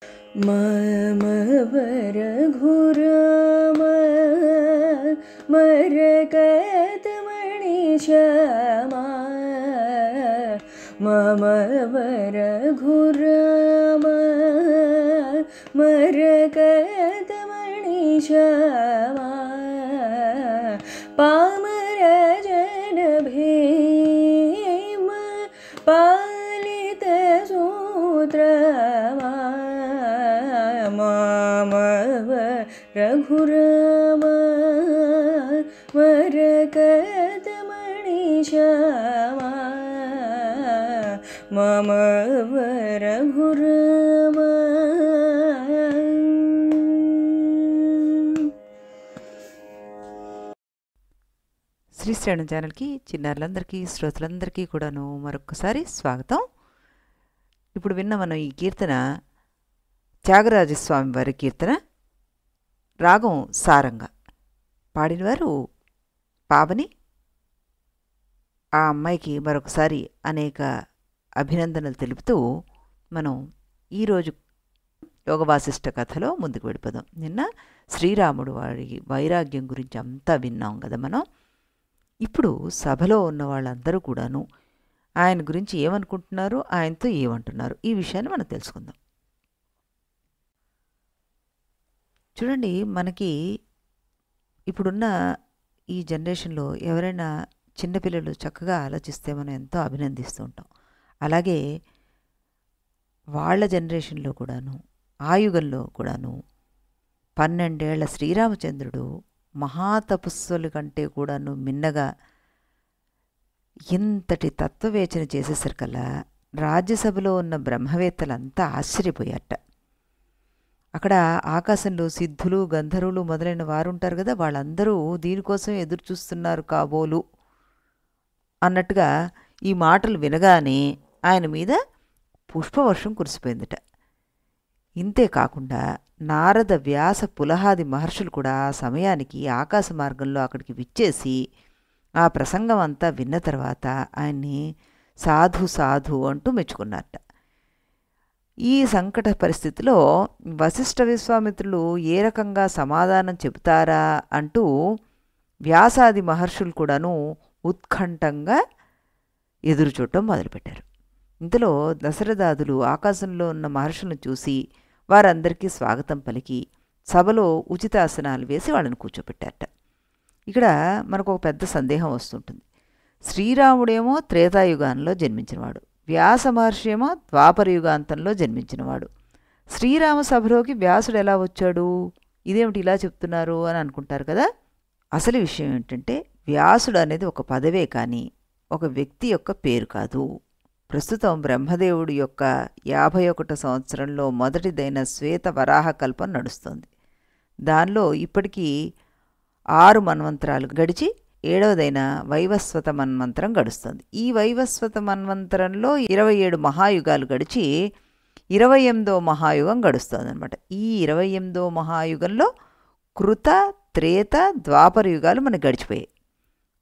मम वरघुराम मरकतमणिश्यामा मम वरघुराम मरकतमणिश्यामा पामरजन भीम पालितसूत्रमा मम वरघुराम मरकतमणिश्यामा मम वरघुराम. శ్రీశ్రేణు ఛానల్కి చిన్నారులందరికీ శ్రోతలందరికీ కూడాను మరొకసారి స్వాగతం. ఇప్పుడు విన్న మనం ఈ కీర్తన త్యాగరాజస్వామి వారి కీర్తన, రాగం సారంగ. పాడినవారు పావని. ఆ అమ్మాయికి మరొకసారి అనేక అభినందనలు తెలుపుతూ మనం ఈరోజు యోగ వాసిష్ఠ కథలో ముందుకు వెళ్ళిపోదాం. నిన్న శ్రీరాముడు వారి వైరాగ్యం గురించి అంతా విన్నాం కదా మనం. ఇప్పుడు సభలో ఉన్న వాళ్ళందరూ కూడాను ఆయన గురించి ఏమనుకుంటున్నారు, ఆయనతో ఏమంటున్నారు, ఈ విషయాన్ని మనం తెలుసుకుందాం. చూడండి, మనకి ఇప్పుడున్న ఈ జనరేషన్లో ఎవరైనా చిన్నపిల్లలు చక్కగా ఆలోచిస్తే మనం ఎంతో అభినందిస్తూ ఉంటాం. అలాగే వాళ్ళ జనరేషన్లో కూడాను, ఆ యుగంలో కూడాను 12 ఏళ్ల శ్రీరామచంద్రుడు మహాతపస్సుల కంటే కూడాను మిన్నగా ఇంతటి తత్వవేచన చేసేసరికల్లా రాజ్యసభలో ఉన్న బ్రహ్మవేత్తలంతా ఆశ్చర్యపోయారట. అక్కడ ఆకాశంలో సిద్ధులు, గంధర్వులు మొదలైన వారు ఉంటారు కదా, వాళ్ళందరూ దీనికోసం ఎదురు చూస్తున్నారు కాబోలు అన్నట్టుగా ఈ మాటలు వినగానే ఆయన మీద పుష్పవర్షం కురిసిపోయిందట. ఇంతే కాకుండా నారద, వ్యాస, పులహాది మహర్షులు కూడా ఆ సమయానికి ఆకాశ మార్గంలో అక్కడికి విచ్చేసి ఆ ప్రసంగం అంతా విన్న తర్వాత ఆయన్ని సాధు సాధు అంటూ మెచ్చుకున్నారట. ఈ సంకట పరిస్థితిలో వశిష్ఠ విశ్వామిత్రులు ఏ రకంగా సమాధానం చెబుతారా అంటూ వ్యాసాది మహర్షులు కూడాను ఉత్కంఠంగా ఎదురుచూడటం మొదలుపెట్టారు. ఇంతలో దశరథాదులు ఆకాశంలో ఉన్న మహర్షులను చూసి వారందరికీ స్వాగతం పలికి సభలో ఉచితాసనాలు వేసి వాళ్ళని కూర్చోపెట్టారట. ఇక్కడ మనకు ఒక పెద్ద సందేహం వస్తుంటుంది. శ్రీరాముడేమో త్రేతాయుగాంలో జన్మించినవాడు, వ్యాస మహర్షి ఏమో ద్వాపరయుగాంతంలో జన్మించినవాడు. శ్రీరామ సభలోకి వ్యాసుడు ఎలా వచ్చాడు, ఇదేమిటి ఇలా చెప్తున్నారు అని అనుకుంటారు కదా. అసలు విషయం ఏంటంటే, వ్యాసుడు అనేది ఒక పదవే కానీ ఒక వ్యక్తి యొక్క పేరు కాదు. ప్రస్తుతం బ్రహ్మదేవుడి యొక్క 51వ సంవత్సరంలో మొదటిదైన శ్వేత వరాహ కల్పం నడుస్తోంది. దానిలో ఇప్పటికీ 6 మన్వంతరాలు గడిచి 7వదైన వైవస్వత మన్వంతరం గడుస్తుంది. ఈ వైవస్వత మన్వంతరంలో 27 మహాయుగాలు గడిచి 28వ మహాయుగం గడుస్తుంది అనమాట. ఈ 28వ మహాయుగంలో కృత, త్రేత, ద్వాపర యుగాలు మనకు గడిచిపోయాయి.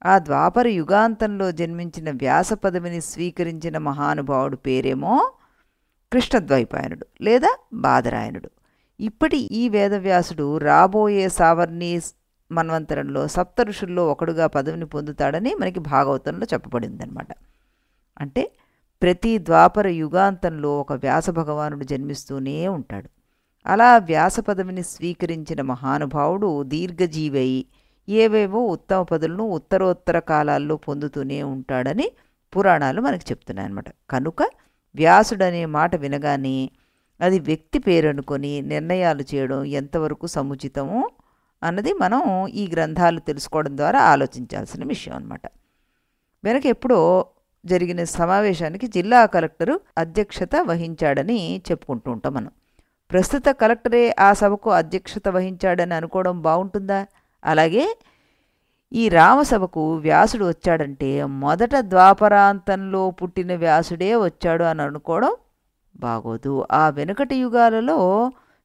ఆ ద్వాపర యుగాంతంలో జన్మించిన వ్యాస పదవిని స్వీకరించిన మహానుభావుడు పేరేమో కృష్ణద్వైపాయనుడు లేదా బాదరాయనుడు. ఇప్పటి ఈ వేదవ్యాసుడు రాబోయే సావర్ణి మన్వంతరంలో సప్త ఋషుల్లో ఒకడుగా పదవిని పొందుతాడని మనకి భాగవతంలో చెప్పబడిందనమాట. అంటే ప్రతి ద్వాపర యుగాంతంలో ఒక వ్యాస భగవానుడు జన్మిస్తూనే ఉంటాడు. అలా వ్యాస పదవిని స్వీకరించిన మహానుభావుడు దీర్ఘజీవై ఏవేవో ఉత్తమ పదులను ఉత్తరోత్తర కాలాల్లో పొందుతూనే ఉంటాడని పురాణాలు మనకు చెప్తున్నాయన్నమాట. కనుక వ్యాసుడనే మాట వినగానే అది వ్యక్తి పేరు అనుకొని నిర్ణయాలు చేయడం ఎంతవరకు సముచితమో అన్నది మనం ఈ గ్రంథాలు తెలుసుకోవడం ద్వారా ఆలోచించాల్సిన విషయం అన్నమాట. వెనక ఎప్పుడో జరిగిన సమావేశానికి జిల్లా కలెక్టరు అధ్యక్షత వహించాడని చెప్పుకుంటూ ఉంటాం మనం. ప్రస్తుత కలెక్టరే ఆ సభకు అధ్యక్షత వహించాడని అనుకోవడం బాగుంటుందా? అలాగే ఈ రామసభకు వ్యాసుడు వచ్చాడంటే మొదట ద్వాపరాంతంలో పుట్టిన వ్యాసుడే వచ్చాడు అని అనుకోవడం బాగోదు. ఆ వెనుకటి యుగాలలో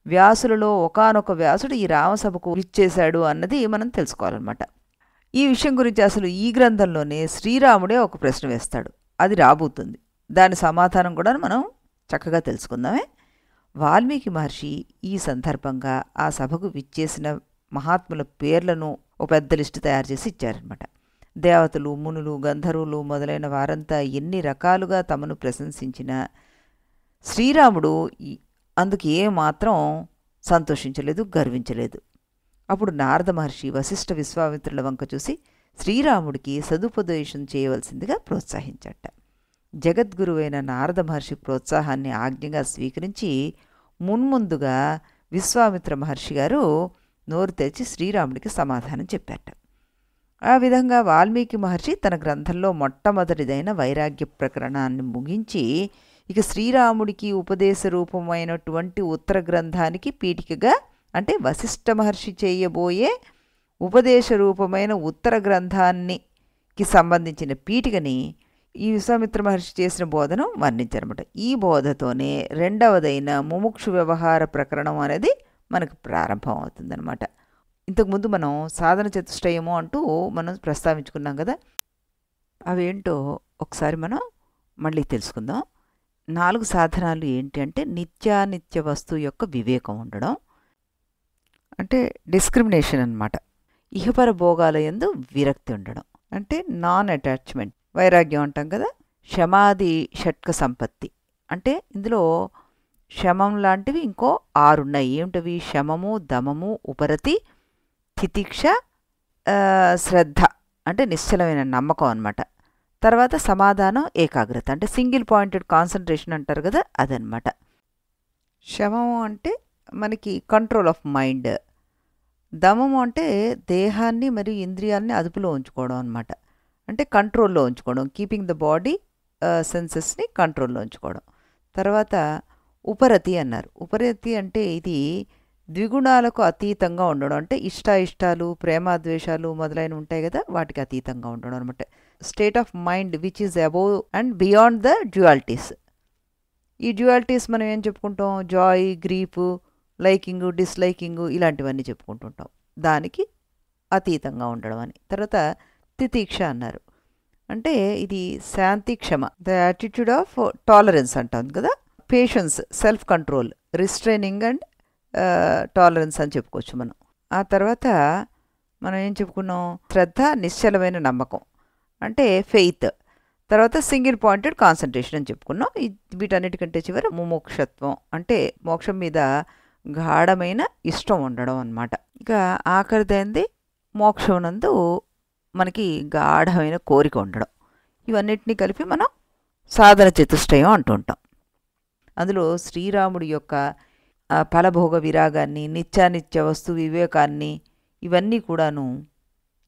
వ్యాసులలో ఒకానొక వ్యాసుడు ఈ రామసభకు ఇచ్చేశాడు అన్నది మనం తెలుసుకోవాలన్నమాట. ఈ విషయం గురించి అసలు ఈ గ్రంథంలోనే శ్రీరాముడే ఒక ప్రశ్న వేస్తాడు. అది రాబోతుంది. దాని సమాధానం కూడా మనం చక్కగా తెలుసుకుందామే. వాల్మీకి మహర్షి ఈ సందర్భంగా ఆ సభకు విచ్చేసిన మహాత్ముల పేర్లను ఒక పెద్ద లిస్టు తయారు చేసి ఇచ్చారనమాట. దేవతలు, మునులు, గంధర్వులు మొదలైన వారంతా ఎన్ని రకాలుగా తమను ప్రశంసించినా శ్రీరాముడు అందుకు ఏమాత్రం సంతోషించలేదు, గర్వించలేదు. అప్పుడు నారద మహర్షి వశిష్ఠ విశ్వామిత్రుల వంక చూసి శ్రీరాముడికి సదుపదేశం చేయవలసిందిగా ప్రోత్సహించట. జగద్గురువైన నారద మహర్షి ప్రోత్సాహాన్ని ఆజ్ఞగా స్వీకరించి మున్ముందుగా విశ్వామిత్ర మహర్షి గారు నోరు తెరిచి శ్రీరాముడికి సమాధానం చెప్పారట. ఆ విధంగా వాల్మీకి మహర్షి తన గ్రంథంలో మొట్టమొదటిదైన వైరాగ్య ప్రకరణాన్ని ముగించి ఇక శ్రీరాముడికి ఉపదేశ రూపమైనటువంటి ఉత్తర గ్రంథానికి పీఠికగా అంటే వశిష్ఠ మహర్షి చేయబోయే ఉపదేశ రూపమైన ఉత్తర గ్రంథానికి సంబంధించిన పీఠికని ఈ విశ్వామిత్ర మహర్షి చేసిన బోధను వర్ణించారన్నమాట. ఈ బోధతోనే రెండవదైన ముముక్షు వ్యవహార ప్రకరణం అనేది మనకు ప్రారంభం అవుతుందన్నమాట. ఇంతకుముందు మనం సాధన చతుష్టయము అంటూ మనం ప్రస్తావించుకున్నాం కదా, అవేంటో ఒకసారి మనం మళ్ళీ తెలుసుకుందాం. 4 సాధనాలు ఏంటి అంటే నిత్యానిత్య వస్తువు యొక్క వివేకం ఉండడం, అంటే డిస్క్రిమినేషన్ అన్నమాట. ఇహపర భోగాల యందు విరక్తి ఉండడం అంటే నాన్ అటాచ్మెంట్, వైరాగ్యం అంటాం కదా. శమాది షట్క సంపత్తి అంటే ఇందులో శమం లాంటివి ఇంకో 6 ఉన్నాయి. ఏమిటవి? శమము, దమము, ఉపరతి, తితిక్ష, శ్రద్ధ అంటే నిశ్చలమైన నమ్మకం అన్నమాట. తర్వాత సమాధానం, ఏకాగ్రత అంటే సింగిల్ పాయింటెడ్ కాన్సన్ట్రేషన్ అంటారు కదా, అదనమాట. శమము అంటే మనకి కంట్రోల్ ఆఫ్ మైండ్, దమము అంటే దేహాన్ని మరియు ఇంద్రియాలని అదుపులో ఉంచుకోవడం అనమాట. అంటే కంట్రోల్లో ఉంచుకోవడం, కీపింగ్ ద బాడీ సెన్సెస్ని కంట్రోల్లో ఉంచుకోవడం. తర్వాత ఉపరతి అన్నారు. ఉపరతి అంటే ఇది ద్విగుణాలకు అతీతంగా ఉండడం, అంటే ఇష్టాయిష్టాలు, ప్రేమాద్వేషాలు మొదలైనవి ఉంటాయి కదా, వాటికి అతీతంగా ఉండడం అనమాట. State of mind which is above and beyond the dualities. ఈ డ్యుయాలిటీస్ మనం ఏం చెప్పుకుంటాం? జాయ్, గ్రీఫ్, లైకింగ్, డిస్లైకింగ్ ఇలాంటివన్నీ చెప్పుకుంటుంటాం. దానికి అతీతంగా ఉండడం అని. తర్వాత తితీక్ష అన్నారు. అంటే ఇది శాంతి, క్షమ, ద యాటిట్యూడ్ ఆఫ్ టాలరెన్స్ అంటాం కదా. Patience, self control, restraining and tolerance అని చెప్పుకోవచ్చు మనం. ఆ తర్వాత మనం ఏం చెప్పుకున్నాం? శ్రద్ధ, నిశ్చలమైన నమ్మకం అంటే ఫెయిత్. తర్వాత సింగిల్ పాయింటెడ్ కాన్సన్ట్రేషన్ అని చెప్పుకున్నాం. వీటన్నిటికంటే చివరి ముముక్షత్వం అంటే మోక్షం మీద గాఢమైన ఇష్టం ఉండడం అన్నమాట. ఇక ఆఖరిదైంది మోక్షమునందు మనకి గాఢమైన కోరిక ఉండడం. ఇవన్నిటినీ కలిపి మనం సాధన చతుష్టయం అంటుంటాం. అందులో శ్రీరాముడి యొక్క ఫలభోగ విరాగాన్ని, నిత్యానిత్య వస్తు వివేకాన్ని ఇవన్నీ కూడాను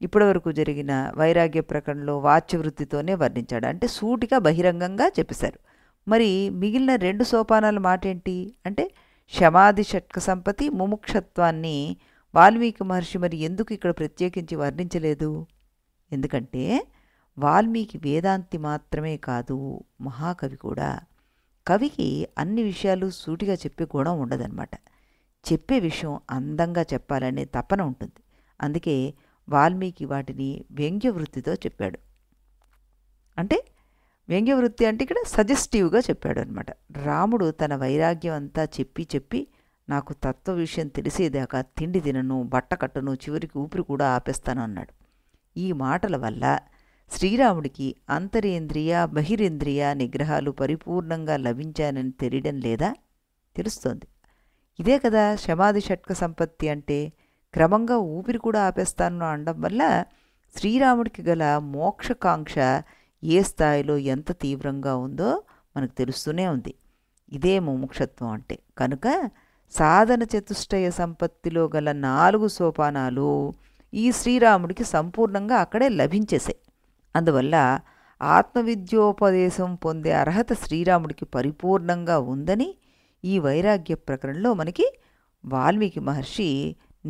ఇప్పటివరకు జరిగిన వైరాగ్య ప్రకరణలో వాచ్యవృత్తితోనే వర్ణించాడు. అంటే సూటిగా బహిరంగంగా చెప్పేశారు. మరి మిగిలిన 2 సోపానాల మాట ఏంటి అంటే శమాది షట్క సంపత్తి, ముముక్షత్వాన్ని వాల్మీకి మహర్షి మరి ఎందుకు ఇక్కడ ప్రత్యేకించి వర్ణించలేదు? ఎందుకంటే వాల్మీకి వేదాంతి మాత్రమే కాదు, మహాకవి కూడా. కవికి అన్ని విషయాలు సూటిగా చెప్పే గుణం ఉండదన్నమాట. చెప్పే విషయం అందంగా చెప్పాలనే తపన ఉంటుంది. అందుకే వాల్మీకి వాటిని వ్యంగ్యవృత్తితో చెప్పాడు. అంటే వ్యంగ్యవృత్తి అంటే ఇక్కడ సజెస్టివ్గా చెప్పాడు అనమాట. రాముడు తన వైరాగ్యం అంతా చెప్పి నాకు తత్వ విషయం తెలిసేదాకా తిండి తినను, బట్ట కట్టను, చివరికి ఊపిరి కూడా ఆపేస్తాను అన్నాడు. ఈ మాటల వల్ల శ్రీరాముడికి అంతరేంద్రియ, బహిరేంద్రియ నిగ్రహాలు పరిపూర్ణంగా లభించానని తెలియడం లేదా? తెలుస్తోంది. ఇదే కదా శమాది షట్క సంపత్తి అంటే. క్రమంగా ఊపిరి కూడా ఆపేస్తాను అనడం వల్ల శ్రీరాముడికి గల మోక్షకాంక్ష ఏ స్థాయిలో ఎంత తీవ్రంగా ఉందో మనకు తెలుస్తూనే ఉంది. ఇదే ముముక్షత్వం అంటే. కనుక సాధన చతుష్టయ సంపత్తిలో గల 4 సోపానాలు ఈ శ్రీరాముడికి సంపూర్ణంగా అక్కడే లభించేశాయి. అందువల్ల ఆత్మవిద్యోపదేశం పొందే అర్హత శ్రీరాముడికి పరిపూర్ణంగా ఉందని ఈ వైరాగ్య ప్రకరణలో మనకి వాల్మీకి మహర్షి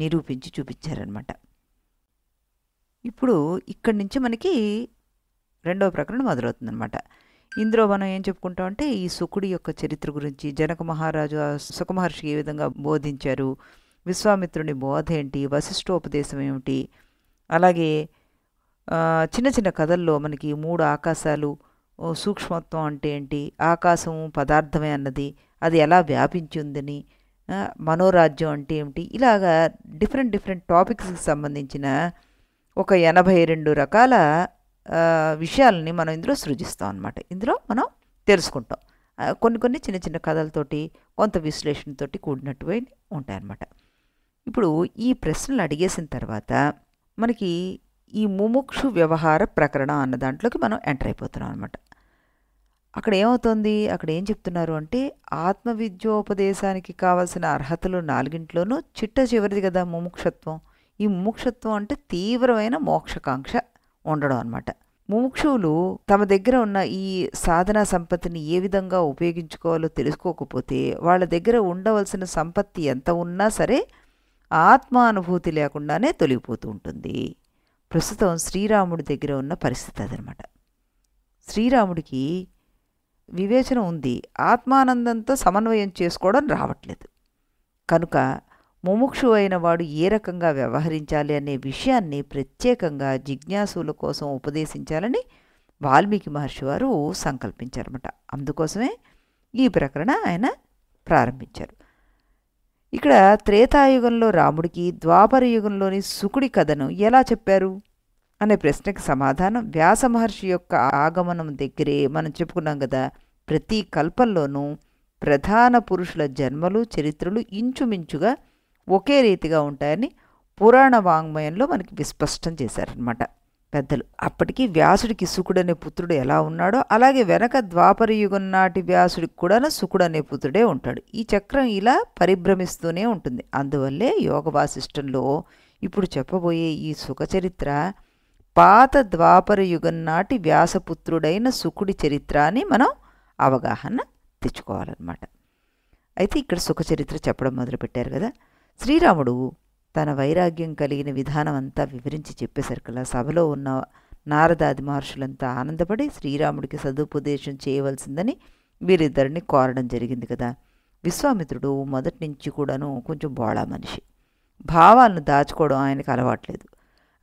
నిరూపించి చూపించారనమాట. ఇప్పుడు ఇక్కడి నుంచి మనకి 2వ ప్రకరణం మొదలవుతుందన్నమాట. ఇందులో మనం ఏం చెప్పుకుంటామంటే ఈ శుకుడి యొక్క చరిత్ర గురించి, జనక మహారాజు శుక మహర్షికి ఏ విధంగా బోధించారు, విశ్వామిత్రుని బోధ ఏంటి, వశిష్ఠోపదేశం ఏమిటి, అలాగే చిన్న చిన్న కథల్లో మనకి 3 ఆకాశాలు, సూక్ష్మత్వం అంటే ఏంటి, ఆకాశం పదార్థమే అన్నది, అది ఎలా వ్యాపించి ఉందని, మనోరాజ్యం అంటే ఏమిటి, ఇలాగా డిఫరెంట్ డిఫరెంట్ టాపిక్స్కి సంబంధించిన ఒక 82 రకాల విషయాలని మనం ఇందులో సృజిస్తాం అన్నమాట. ఇందులో మనం తెలుసుకుంటాం. కొన్ని కొన్ని చిన్న చిన్న కథలతోటి కొంత విశ్లేషణతోటి కూడినట్టువే ఉంటాయన్నమాట. ఇప్పుడు ఈ ప్రశ్నలు అడిగేసిన తర్వాత మనకి ఈ ముముక్షు వ్యవహార ప్రకరణం అన్న దాంట్లోకి మనం ఎంటర్ అయిపోతున్నాం అనమాట. అక్కడ ఏమవుతుంది, అక్కడ ఏం చెప్తున్నారు అంటే ఆత్మవిద్యోపదేశానికి కావాల్సిన అర్హతలు 4 చిట్ట చివరిది కదా ముముక్షత్వం. ఈ ముముక్షత్వం అంటే తీవ్రమైన మోక్షకాంక్ష ఉండడం అనమాట. ముముక్షువులు తమ దగ్గర ఉన్న ఈ సాధనా సంపత్తిని ఏ విధంగా ఉపయోగించుకోవాలో తెలుసుకోకపోతే వాళ్ళ దగ్గర ఉండవలసిన సంపత్తి ఎంత ఉన్నా సరే ఆత్మానుభూతి లేకుండానే తొలగిపోతూ ఉంటుంది. ప్రస్తుతం శ్రీరాముడి దగ్గర ఉన్న పరిస్థితి అదనమాట. శ్రీరాముడికి వివేచన ఉంది, ఆత్మానందంతో సమన్వయం చేసుకోవడం రావట్లేదు. కనుక ముముక్షు అయిన వాడు ఏ రకంగా వ్యవహరించాలి అనే విషయాన్ని ప్రత్యేకంగా జిజ్ఞాసుల కోసం ఉపదేశించాలని వాల్మీకి మహర్షి వారు సంకల్పించారన్నమాట. అందుకోసమే ఈ ప్రకరణ ఆయన ప్రారంభించారు. ఇక్కడ త్రేతాయుగంలో రాముడికి ద్వాపర యుగంలోని శుకుడి కథను ఎలా చెప్పారు అనే ప్రశ్నకి సమాధానం వ్యాస మహర్షి యొక్క ఆగమనం దగ్గరే మనం చెప్పుకున్నాం కదా. ప్రతి కల్పంలోనూ ప్రధాన పురుషుల జన్మలు చరిత్రలు ఇంచుమించుగా ఒకే రీతిగా ఉంటాయని పురాణ వాంగ్మయంలో మనకి విస్పష్టం చేశారనమాట పెద్దలు. అప్పటికి వ్యాసుడికి శుకుడనే పుత్రుడు ఎలా ఉన్నాడో అలాగే వెనక ద్వాపర యుగం నాటి వ్యాసుడికి కూడా శుకుడనే పుత్రుడే ఉంటాడు. ఈ చక్రం ఇలా పరిభ్రమిస్తూనే ఉంటుంది. అందువల్లే యోగ వాసిష్టంలో ఇప్పుడు చెప్పబోయే ఈ సుఖచరిత్ర పాత ద్వాపర యుగం నాటి వ్యాసపుత్రుడైన శుకుడి చరిత్ర అని మనం అవగాహన తెచ్చుకోవాలన్నమాట. అయితే ఇక్కడ సుఖచరిత్ర చెప్పడం మొదలుపెట్టారు కదా. శ్రీరాముడు తన వైరాగ్యం కలిగిన విధానం అంతా వివరించి చెప్పేసరికల్లా సభలో ఉన్న నారదాది మహర్షులంతా ఆనందపడి శ్రీరాముడికి సదుపదేశం చేయవలసిందని వీరిద్దరిని కోరడం జరిగింది కదా. విశ్వామిత్రుడు మొదటి నుంచి కూడాను కొంచెం బోళా మనిషి, భావాలను దాచుకోవడం ఆయనకు అలవాట్లేదు.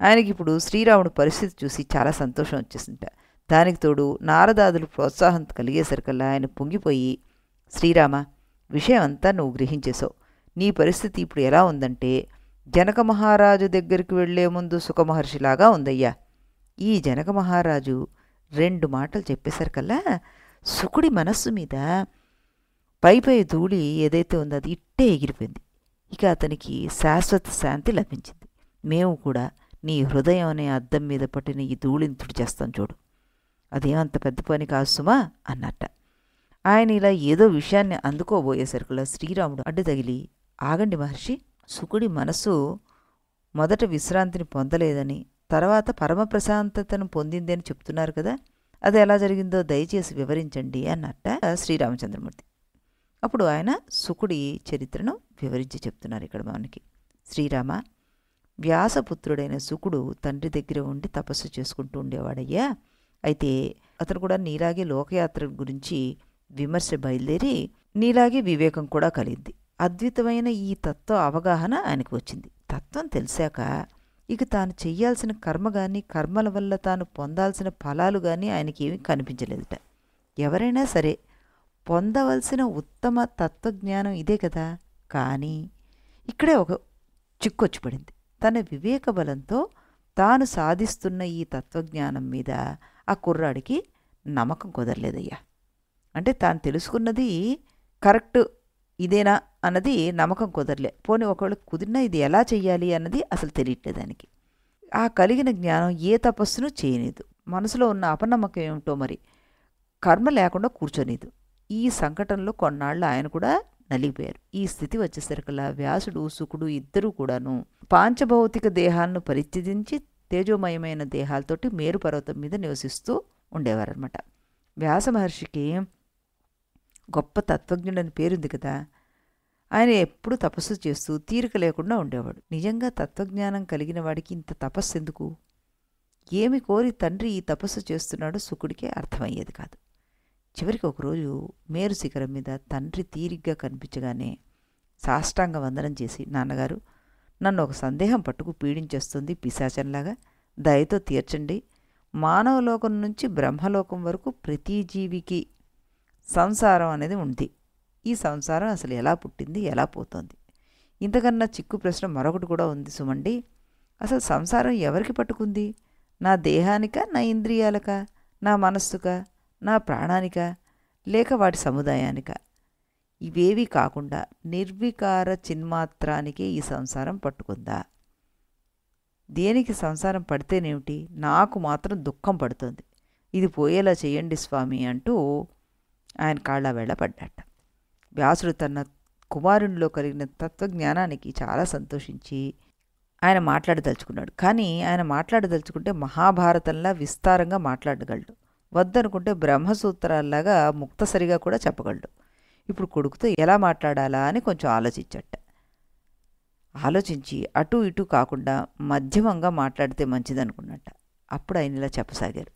ఆయనకి ఇప్పుడు శ్రీరాముడి పరిస్థితి చూసి చాలా సంతోషం వచ్చేసింట. దానికి తోడు నారదాదులు ప్రోత్సాహం కలిగేసరికల్లా ఆయన పొంగిపోయి, శ్రీరామ, విషయం అంతా నువ్వు గ్రహించేశావు. నీ పరిస్థితి ఇప్పుడు ఎలా ఉందంటే జనక మహారాజు దగ్గరికి వెళ్లే ముందు సుఖమహర్షిలాగా ఉందయ్యా. ఈ జనక మహారాజు 2 మాటలు చెప్పేసరికల్లా శుకుడి మనస్సు మీద పై ధూళి ఏదైతే ఉందో అది ఇట్టే ఎగిరిపోయింది. ఇక అతనికి శాశ్వత శాంతి లభించింది. మేము కూడా నీ హృదయం అనే అద్దం మీద పట్టిన ఈ ధూళిని తుడిచేస్తాం చూడు, అదేమంత పెద్ద పని కాదు సుమా అన్నట్ట. ఆయన ఇలా ఏదో విషయాన్ని అందుకోబోయేసరికల్లా శ్రీరాముడు అడ్డు తగిలి, ఆగండి మహర్షి, శుకుడి మనస్సు మొదట విశ్రాంతిని పొందలేదని తర్వాత పరమ ప్రశాంతతను పొందింది అని చెప్తున్నారు కదా, అది ఎలా జరిగిందో దయచేసి వివరించండి అన్నట్ట శ్రీరామచంద్రమూర్తి. అప్పుడు ఆయన శుకుడి చరిత్రను వివరించి చెప్తున్నారు ఇక్కడ మనకి. శ్రీరామ, వ్యాసపుత్రుడైన శుకుడు తండ్రి దగ్గర ఉండి తపస్సు చేసుకుంటూ ఉండేవాడయ్యా. అయితే అతను కూడా నీలాగే లోకయాత్ర గురించి విమర్శ బయలుదేరి నీలాగే వివేకం కూడా కలిగింది. అద్భుతమైన ఈ తత్వ అవగాహన ఆయనకు వచ్చింది. తత్వం తెలిసాక ఇక తాను చెయ్యాల్సిన కర్మ కానీ కర్మల వల్ల తాను పొందాల్సిన ఫలాలు కానీ ఆయనకి ఏమీ కనిపించలేదుట. ఎవరైనా సరే పొందవలసిన ఉత్తమ తత్వజ్ఞానం ఇదే కదా. కానీ ఇక్కడే ఒక చిక్కొచ్చి పడింది. తన వివేక బలంతో తాను సాధిస్తున్న ఈ తత్వజ్ఞానం మీద ఆ కుర్రాడికి నమ్మకం కుదరలేదయ్యా. అంటే తాను తెలుసుకున్నది కరెక్ట్ ఇదేనా అన్నది నమ్మకం కుదరలే. పోనీ ఒకవేళ కుదిరినా ఇది ఎలా చెయ్యాలి అన్నది అసలు తెలియట్లేదు దానికి. ఆ కలిగిన జ్ఞానం ఏ తపస్సును చేయలేదు. మనసులో ఉన్న అపనమ్మకం ఏమిటో మరి కర్మ లేకుండా కూర్చోలేదు. ఈ సంకటంలో కొన్నాళ్ళు ఆయన కూడా నలిగిపోయారు. ఈ స్థితి వచ్చేసరికల్లా వ్యాసుడు శుకుడు ఇద్దరూ కూడాను పాంచభౌతిక దేహాలను పరిత్యజించి తేజోమయమైన దేహాలతోటి మేరు పర్వతం మీద నివసిస్తూ ఉండేవారనమాట. వ్యాస మహర్షికి గొప్ప తత్వజ్ఞుడని పేరుంది కదా. ఆయన ఎప్పుడూ తపస్సు చేస్తూ తీరిక లేకుండా ఉండేవాడు. నిజంగా తత్వజ్ఞానం కలిగిన వాడికి ఇంత తపస్సు ఎందుకు, ఏమి కోరి తండ్రి ఈ తపస్సు చేస్తున్నాడో శుకుడికే అర్థమయ్యేది కాదు. చివరికి ఒకరోజు మేరు శిఖరం మీద తండ్రి తీరిగ్గా కనిపించగానే సాష్టాంగ వందనం చేసి, నాన్నగారు, నన్ను ఒక సందేహం పట్టుకు పీడించేస్తుంది పిశాచంలాగా, దయతో తీర్చండి. మానవలోకం నుంచి బ్రహ్మలోకం వరకు ప్రతి జీవికి సంసారం అనేది ఉంది. ఈ సంసారం అసలు ఎలా పుట్టింది, ఎలా పోతోంది? ఇంతకన్నా చిక్కు ప్రశ్న మరొకటి కూడా ఉంది సుమండి. అసలు సంసారం ఎవరికి పట్టుకుంది? నా దేహానికా, నా ఇంద్రియాలకా, నా మనస్సుకా, నా ప్రాణానికా, లేక వాటి సముదాయానికా? ఇవేవీ కాకుండా నిర్వికార చిన్మాత్రానికే ఈ సంసారం పట్టుకుందా? దేనికి సంసారం పడితేనేమిటి, నాకు మాత్రం దుఃఖం పడుతుంది, ఇది పోయేలా చేయండి స్వామి అంటూ ఆయన కాళ్ళ వెళ్ళపడ్డాట. వ్యాసుడు తన కుమారునిలో కలిగిన తత్వజ్ఞానానికి చాలా సంతోషించి ఆయన మాట్లాడదలుచుకున్నాడు. కానీ ఆయన మాట్లాడదలుచుకుంటే మహాభారతంలా విస్తారంగా మాట్లాడగలడు, వద్దనుకుంటే బ్రహ్మసూత్రాల్లాగా ముక్తసరిగా కూడా చెప్పగలడు. ఇప్పుడు కొడుకుతో ఎలా మాట్లాడాలా అని కొంచెం ఆలోచించట. ఆలోచించి అటు ఇటు కాకుండా మధ్యమంగా మాట్లాడితే మంచిదనుకున్నట్ట. అప్పుడు ఆయన ఇలా చెప్పసాగారు.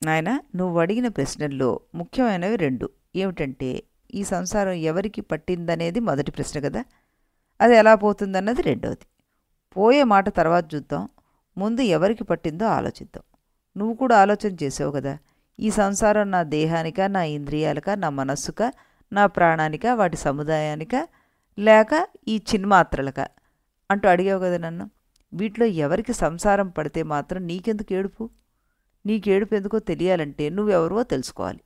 నాయన, నువ్వు అడిగిన ప్రశ్నల్లో ముఖ్యమైనవి 2. ఏమిటంటే, ఈ సంసారం ఎవరికి పట్టిందనేది మొదటి ప్రశ్న కదా, అది ఎలా పోతుందన్నది రెండవది. పోయే మాట తర్వాత చూద్దాం, ముందు ఎవరికి పట్టిందో ఆలోచిద్దాం. నువ్వు కూడా ఆలోచన చేసావు కదా, ఈ సంసారం నా దేహానికా, నా ఇంద్రియాలకా, నా మనస్సుకా, నా ప్రాణానికా, వాటి సముదాయానికా, లేక ఈ చిన్మాత్రలకా అంటూ అడిగావు కదా నన్ను. వీటిలో ఎవరికి సంసారం పడితే మాత్రం నీకెందుకు ఏడుపు? నీకేడుపు ఎందుకో తెలియాలంటే నువ్వెవరో తెలుసుకోవాలి,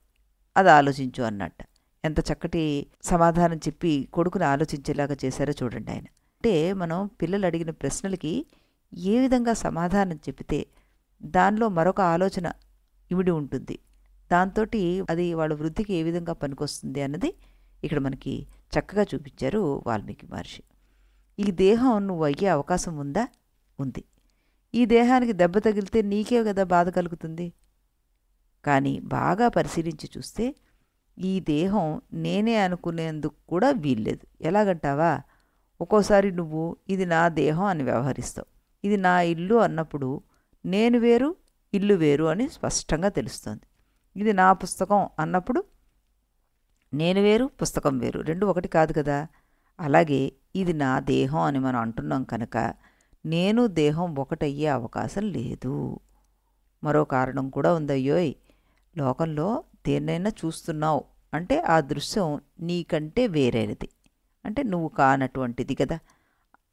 అది ఆలోచించు అన్నట్ట. ఎంత చక్కటి సమాధానం చెప్పి కొడుకుని ఆలోచించేలాగా చేశారో చూడండి ఆయన. అంటే మనం పిల్లలు అడిగిన ప్రశ్నలకి ఏ విధంగా సమాధానం చెప్తే దానిలో మరొక ఆలోచన ఇమిడి ఉంటుంది, దాంతో అది వాళ్ళ వృద్ధికి ఏ విధంగా పనికొస్తుంది అన్నది ఇక్కడ మనకి చక్కగా చూపించారు వాల్మీకి మహర్షి. ఈ దేహం నువ్వు అయ్యే అవకాశం ఉందా? ఉంది. ఈ దేహానికి దెబ్బ తగిలితే నీకే కదా బాధ కలుగుతుంది. కానీ బాగా పరిశీలించి చూస్తే ఈ దేహం నేనే అనుకునేందుకు కూడా వీల్లేదు. ఎలాగంటావా? ఒక్కోసారి నువ్వు ఇది నా దేహం అని వ్యవహరిస్తావు, ఇది నా ఇల్లు అన్నప్పుడు నేను వేరు, ఇల్లు వేరు అని స్పష్టంగా తెలుస్తోంది. ఇది నా పుస్తకం అన్నప్పుడు నేను వేరు, పుస్తకం వేరు, 2 ఒకటి కాదు కదా. అలాగే ఇది నా దేహం అని మనం అంటున్నాం కనుక నేను దేహం ఒకటయ్యే అవకాశం లేదు. మరో కారణం కూడా ఉందయ్యోయ్. లోకంలో దేన్నైనా చూస్తున్నావు అంటే ఆ దృశ్యం నీకంటే వేరేది, అంటే నువ్వు కానటువంటిది కదా.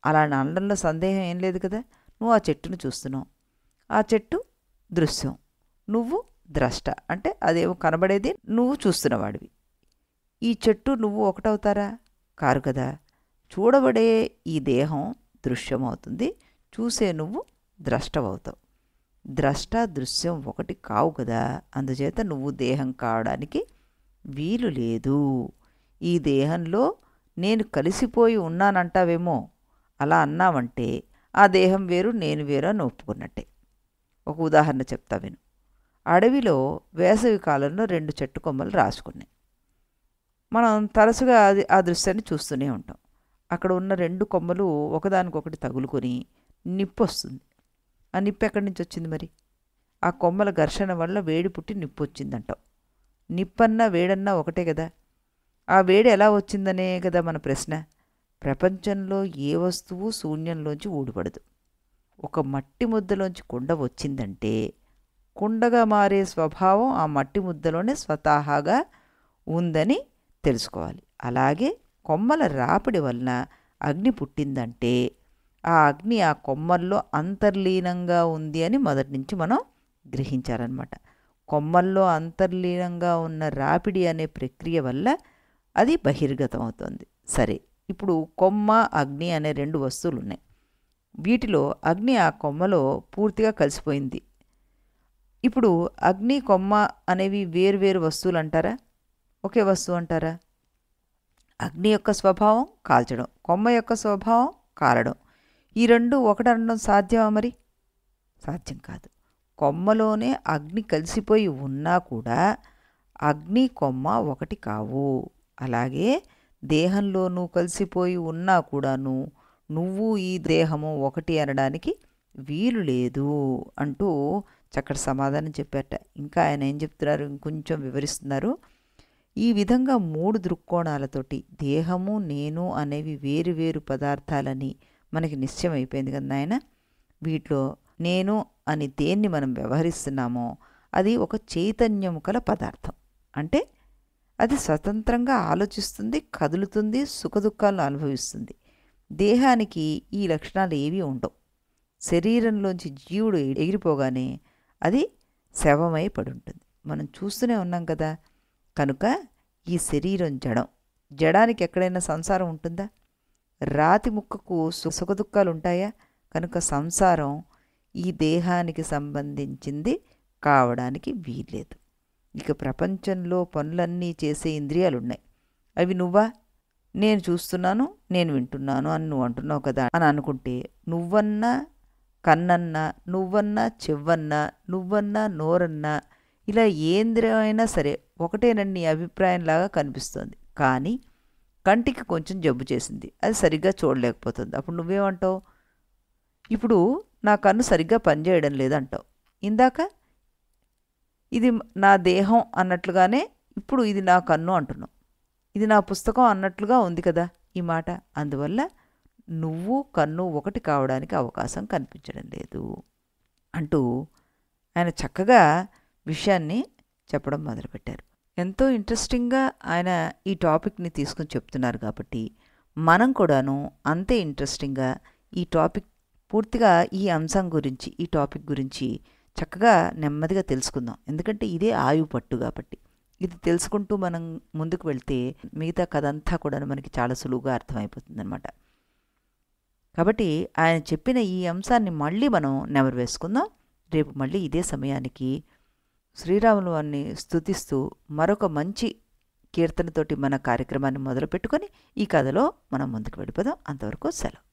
అలా అనడంలో సందేహం ఏం లేదు కదా. నువ్వు ఆ చెట్టును చూస్తున్నావు, ఆ చెట్టు దృశ్యం, నువ్వు ద్రష్ట, అంటే అదేమో కనబడేది, నువ్వు చూస్తున్నవాడివి. ఈ చెట్టు నువ్వు ఒకటవుతారా? కారు కదా. చూడబడే ఈ దేహం దృశ్యమవుతుంది, చూసే నువ్వు ద్రష్టవవుతావు. ద్రష్ట దృశ్యం ఒకటి కావు కదా. అందుచేత నువ్వు దేహం కావడానికి వీలు లేదు. ఈ దేహంలో నేను కలిసిపోయి ఉన్నానంటావేమో. అలా అన్నావంటే ఆ దేహం వేరు, నేను వేరు అని ఒప్పుకున్నట్టే. ఒక ఉదాహరణ చెప్తా విను. అడవిలో వేసవి కాలంలో 2 చెట్టు కొమ్మలు రాసుకున్నాయి. మనం తరచుగా ఆ దృశ్యాన్ని చూస్తూనే ఉంటాం. అక్కడ ఉన్న 2 కొమ్మలు ఒకదానికొకటి తగులుకొని నిప్పు వస్తుంది. ఆ నిప్పు ఎక్కడి నుంచి వచ్చింది మరి? ఆ కొమ్మల ఘర్షణ వల్ల వేడి పుట్టి నిప్పు వచ్చిందంటాం. నిప్పన్నా వేడన్నా ఒకటే కదా. ఆ వేడి ఎలా వచ్చిందనే కదా మన ప్రశ్న. ప్రపంచంలో ఏ వస్తువు శూన్యంలోంచి ఊడిపడదు. ఒక మట్టి ముద్దలోంచి కుండ వచ్చిందంటే కుండగా మారే స్వభావం ఆ మట్టి ముద్దలోనే స్వతహాగా ఉందని తెలుసుకోవాలి. అలాగే కొమ్మల రాపిడి వలన అగ్ని పుట్టిందంటే ఆ అగ్ని ఆ కొమ్మల్లో అంతర్లీనంగా ఉంది అని మొదటి నుంచి మనం గ్రహించాలన్నమాట. కొమ్మల్లో అంతర్లీనంగా ఉన్న రాపిడి అనే ప్రక్రియ వల్ల అది బహిర్గతం అవుతుంది. సరే, ఇప్పుడు కొమ్మ, అగ్ని అనే 2 వస్తువులు ఉన్నాయి. వీటిలో అగ్ని ఆ కొమ్మలో పూర్తిగా కలిసిపోయింది. ఇప్పుడు అగ్ని, కొమ్మ అనేవి వేరువేరు వస్తువులు అంటారా? ఒకే వస్తువు అంటారా? అగ్ని యొక్క స్వభావం కాల్చడం, కొమ్మ యొక్క స్వభావం కాలడం. ఈ 2 ఒకటనడం సాధ్యమా మరి? సాధ్యం కాదు. కొమ్మలోనే అగ్ని కలిసిపోయి ఉన్నా కూడా అగ్ని, కొమ్మ ఒకటి కావు. అలాగే దేహంలోనూ కలిసిపోయి ఉన్నా కూడాను నువ్వు ఈ దేహము ఒకటి అనడానికి వీలు లేదు అంటూ చక్కటి సమాధానం చెప్పారట. ఇంకా ఆయన ఏం చెప్తున్నారు, ఇంకొంచెం వివరిస్తున్నారు. ఈ విధంగా 3 దృక్కోణాలతోటి దేహము, నేను అనేవి వేరు వేరు పదార్థాలని మనకి నిశ్చయం అయిపోయింది కదా నాయన. వీటిలో నేను అని దేన్ని మనం వ్యవహరిస్తున్నామో అది ఒక చైతన్యము కల పదార్థం. అంటే అది స్వతంత్రంగా ఆలోచిస్తుంది, కదులుతుంది, సుఖదుఖాలను అనుభవిస్తుంది. దేహానికి ఈ లక్షణాలు ఏవీ ఉండవు. శరీరంలోంచి జీవుడు ఎగిరిపోగానే అది శవమై పడుంటుంది. మనం చూస్తూనే ఉన్నాం కదా. కనుక ఈ శరీరం జడం. జడానికి ఎక్కడైనా సంసారం ఉంటుందా? రాతి ముక్కకు సుఖదుఖాలు ఉంటాయా? కనుక సంసారం ఈ దేహానికి సంబంధించింది కావడానికి వీల్లేదు. ఇక ప్రపంచంలో పనులన్నీ చేసే ఇంద్రియాలున్నాయి. అవి నువ్వా? నేను చూస్తున్నాను, నేను వింటున్నాను అని నువ్వు అంటున్నావు కదా అని అనుకుంటే, నువ్వన్నా కన్నన్నా, నువ్వన్నా చెవ్వన్నా, నువ్వన్నా నోరన్నా, ఇలా ఏ ఇంద్రియం అయినా సరే ఒకటేనని నీ అభిప్రాయంలాగా కనిపిస్తోంది. కానీ కంటికి కొంచెం జబ్బు చేసింది, అది సరిగ్గా చూడలేకపోతుంది. అప్పుడు నువ్వేమంటావు? ఇప్పుడు నా కన్ను సరిగ్గా పనిచేయడం లేదంటావు. ఇందాక ఇది నా దేహం అన్నట్లుగానే ఇప్పుడు ఇది నా కన్ను అంటున్నావు. ఇది నా పుస్తకం అన్నట్లుగా ఉంది కదా ఈ మాట. అందువల్ల నువ్వు కన్ను ఒకటి కావడానికి అవకాశం కనిపించడం లేదు అంటూ ఆయన చక్కగా విషయాన్ని చెప్పడం మొదలుపెట్టారు. ఎంతో ఇంట్రెస్టింగ్గా ఆయన ఈ టాపిక్ని తీసుకుని చెప్తున్నారు. కాబట్టి మనం కూడాను అంతే ఇంట్రెస్టింగ్గా ఈ టాపిక్ పూర్తిగా ఈ అంశం గురించి, ఈ టాపిక్ గురించి చక్కగా నెమ్మదిగా తెలుసుకుందాం. ఎందుకంటే ఇదే ఆయువు పట్టు. కాబట్టి ఇది తెలుసుకుంటూ మనం ముందుకు వెళ్తే మిగతా కథ అంతా కూడా మనకి చాలా సులువుగా అర్థమైపోతుంది అనమాట. కాబట్టి ఆయన చెప్పిన ఈ అంశాన్ని మళ్ళీ మనం నెమరు వేసుకుందాం. రేపు మళ్ళీ ఇదే సమయానికి శ్రీరాములు వారిని స్తుతిస్తూ మరొక మంచి కీర్తనతోటి మన కార్యక్రమాన్ని మొదలు పెట్టుకొని ఈ కథలో మనం ముందుకు వెళ్ళిపోదాం. అంతవరకు సెలవు.